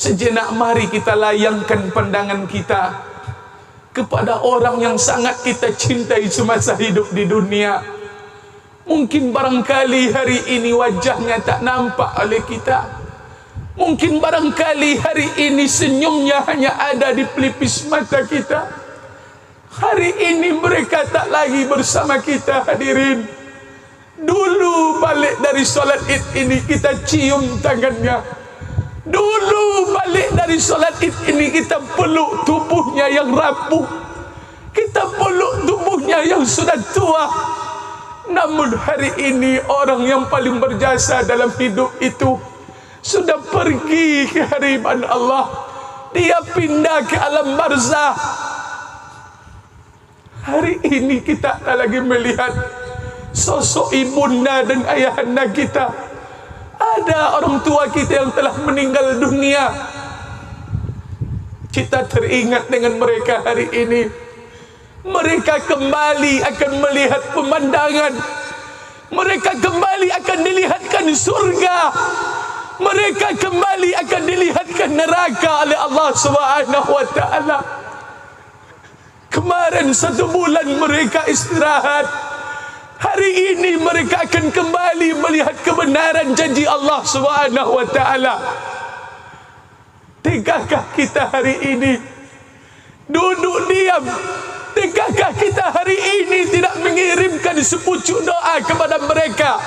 Sejenak mari kita layangkan pandangan kita kepada orang yang sangat kita cintai semasa hidup di dunia. Mungkin barangkali hari ini wajahnya tak nampak oleh kita. Mungkin barangkali hari ini senyumnya hanya ada di pelipis mata kita. Hari ini mereka tak lagi bersama kita, hadirin. Dulu balik dari solat Id ini kita cium tangannya. Dulu balik dari solat Id ini kita peluk tubuhnya yang rapuh. Kita peluk tubuhnya yang sudah tua. Namun hari ini orang yang paling berjasa dalam hidup itu sudah pergi ke hadirat Allah. Dia pindah ke alam barzah. Hari ini kita tak lagi melihat sosok ibunda dan ayahanda kita. Ada orang tua kita yang telah meninggal dunia. Kita teringat dengan mereka hari ini. Mereka kembali akan melihat pemandangan. Mereka kembali akan dilihatkan surga. Mereka kembali akan dilihatkan neraka oleh Allah Subhanahu wa taala. Kemarin 1 bulan mereka istirahat. Hari ini mereka akan kembali melihat kebenaran janji Allah Subhanahu wa taala. Tegakah kita hari ini duduk diam? Tegakah kita hari ini tidak mengirimkan sepucuk doa kepada mereka?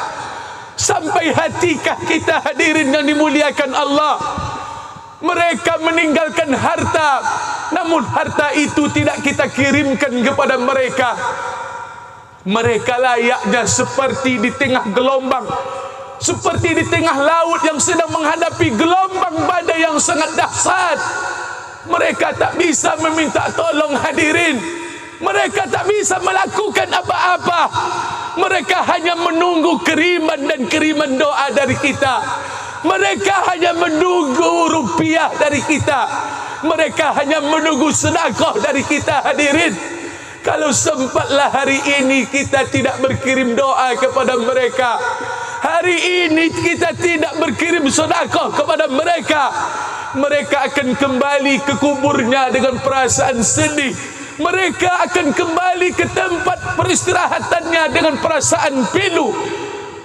Sampai hatikah kita, hadirin yang dimuliakan Allah? Mereka meninggalkan harta, namun harta itu tidak kita kirimkan kepada mereka. Mereka layaknya seperti di tengah gelombang, seperti di tengah laut yang sedang menghadapi gelombang badai yang sangat dahsyat. Mereka tak bisa meminta tolong, hadirin. Mereka tak bisa melakukan apa-apa. Mereka hanya menunggu kiriman dan kiriman doa dari kita. Mereka hanya menunggu rupiah dari kita. Mereka hanya menunggu sedekah dari kita, hadirin. Kalau sempatlah hari ini kita tidak berkirim doa kepada mereka, hari ini kita tidak berkirim sedekah kepada mereka, mereka akan kembali ke kuburnya dengan perasaan sedih. Mereka akan kembali ke tempat peristirahatannya dengan perasaan pilu.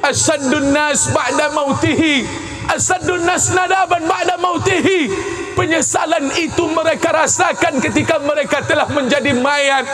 Asaddun nas ba'da mautihi, asaddun nas nadaban ba'da mautihi. Penyesalan itu mereka rasakan ketika mereka telah menjadi mayat.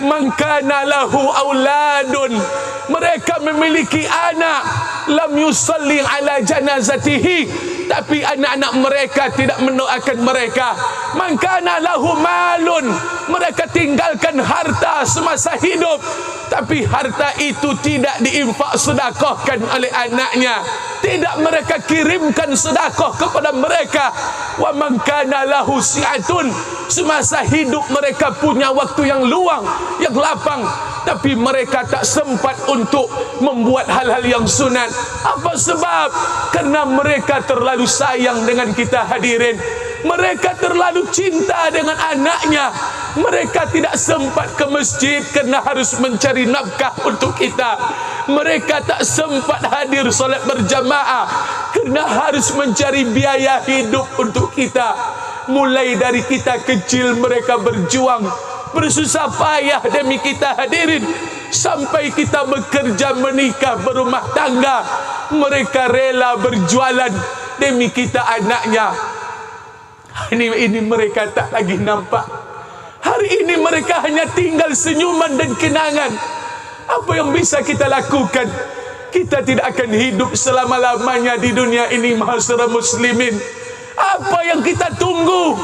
Man kana lahu auladun, mereka memiliki anak, lam yusalli ala janazatihi, tapi anak-anak mereka tidak mendoakan mereka. Man kana lahu malun, mereka tinggalkan harta semasa hidup, tapi harta itu tidak diinfak sedekahkan oleh anaknya, tidak mereka kirimkan sedekah kepada mereka. Wa man kana lahu si'atun, semasa hidup mereka punya waktu yang luang, yang lapang, tapi mereka tak sempat untuk membuat hal-hal yang sunat. Apa sebab? Karena mereka terlalu sayang dengan kita, hadirin. Mereka terlalu cinta dengan anaknya. Mereka tidak sempat ke masjid kerana harus mencari nafkah untuk kita. Mereka tak sempat hadir solat berjamaah kerana harus mencari biaya hidup untuk kita. Mulai dari kita kecil mereka berjuang, bersusah payah demi kita, hadirin. Sampai kita bekerja, menikah, berumah tangga, mereka rela berjualan demi kita, anaknya. Ini mereka tak lagi nampak. Hari ini mereka hanya tinggal senyuman dan kenangan. Apa yang bisa kita lakukan? Kita tidak akan hidup selama-lamanya di dunia ini, mahasiswa muslimin. Apa yang kita tunggu?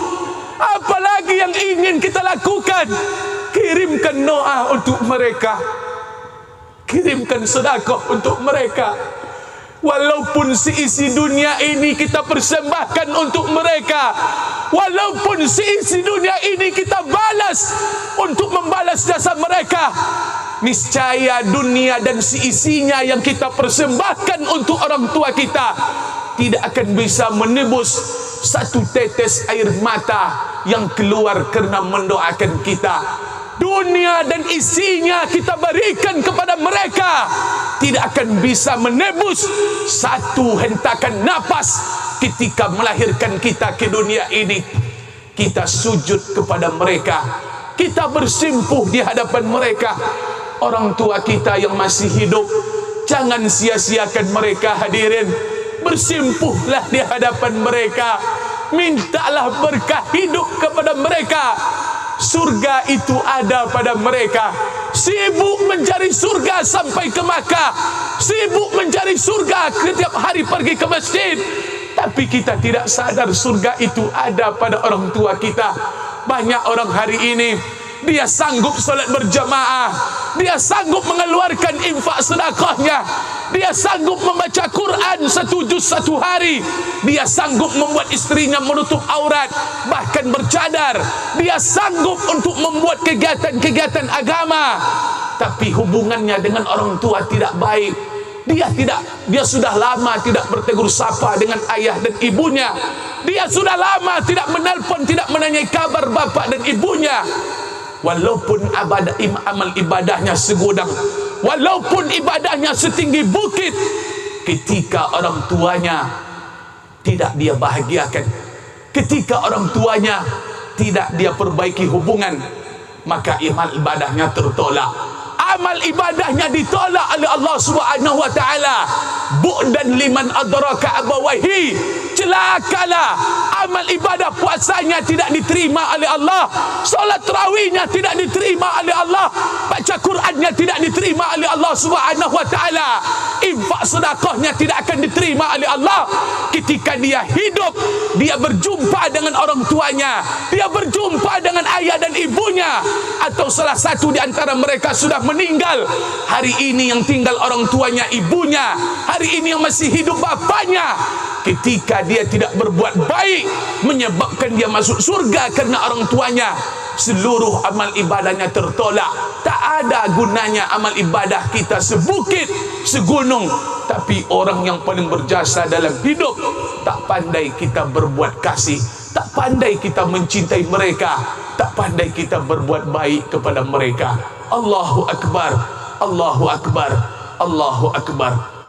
Apa lagi yang ingin kita lakukan? Kirimkan doa untuk mereka, kirimkan sedekah untuk mereka. Walaupun seisi dunia ini kita persembahkan untuk mereka, walaupun seisi dunia ini kita balas untuk membalas jasa mereka, niscaya dunia dan seisinya yang kita persembahkan untuk orang tua kita tidak akan bisa menebus satu tetes air mata yang keluar kerana mendoakan kita. Dunia dan isinya kita berikan kepada mereka, tidak akan bisa menebus satu hentakan nafas ketika melahirkan kita ke dunia ini, kita sujud kepada mereka, kita bersimpuh di hadapan mereka. Orang tua kita yang masih hidup, jangan sia-siakan mereka hadirin. Bersimpuhlah di hadapan mereka, mintalah berkah hidup kepada mereka. Surga itu ada pada mereka. Sibuk mencari surga sampai ke Makkah, sibuk mencari surga setiap hari pergi ke masjid, tapi kita tidak sadar surga itu ada pada orang tua kita. Banyak orang hari ini, dia sanggup solat berjamaah, dia sanggup mengeluarkan infak sedekahnya, dia sanggup membaca Quran 1 juz 1 hari, dia sanggup membuat istrinya menutup aurat, bahkan bercadar, dia sanggup untuk membuat kegiatan-kegiatan agama, tapi hubungannya dengan orang tua tidak baik. Dia sudah lama tidak bertegur sapa dengan ayah dan ibunya. Dia sudah lama tidak menelpon, tidak menanyai kabar bapak dan ibunya. Walaupun amal ibadahnya segudang, walaupun ibadahnya setinggi bukit, ketika orang tuanya tidak dia bahagiakan, ketika orang tuanya tidak dia perbaiki hubungan, maka amal ibadahnya tertolak. Amal ibadahnya ditolak oleh Allah Subhanahu wa taala. Bu'dan liman adraka abawaihi, celakalah amal ibadah puasanya tidak diterima oleh Allah, solat tarawihnya tidak diterima oleh Allah, baca Qurannya tidak diterima oleh Allah Subhanahu wa taala, infak sedekahnya tidak akan diterima oleh Allah. Ketika dia hidup, dia berjumpa dengan orang tuanya, dia berjumpa dengan ayah dan ibunya, atau salah satu di antara mereka sudah meninggal. Hari ini yang tinggal orang tuanya, ibunya. Hari ini yang masih hidup bapaknya. Ketika dia tidak berbuat baik, menyebabkan dia masuk surga karena orang tuanya, seluruh amal ibadahnya tertolak. Tak ada gunanya amal ibadah kita sebukit, segunung, tapi orang yang paling berjasa dalam hidup, tak pandai kita berbuat kasih, tak pandai kita mencintai mereka, tak pandai kita berbuat baik kepada mereka. Allahu Akbar, Allahu Akbar, Allahu Akbar.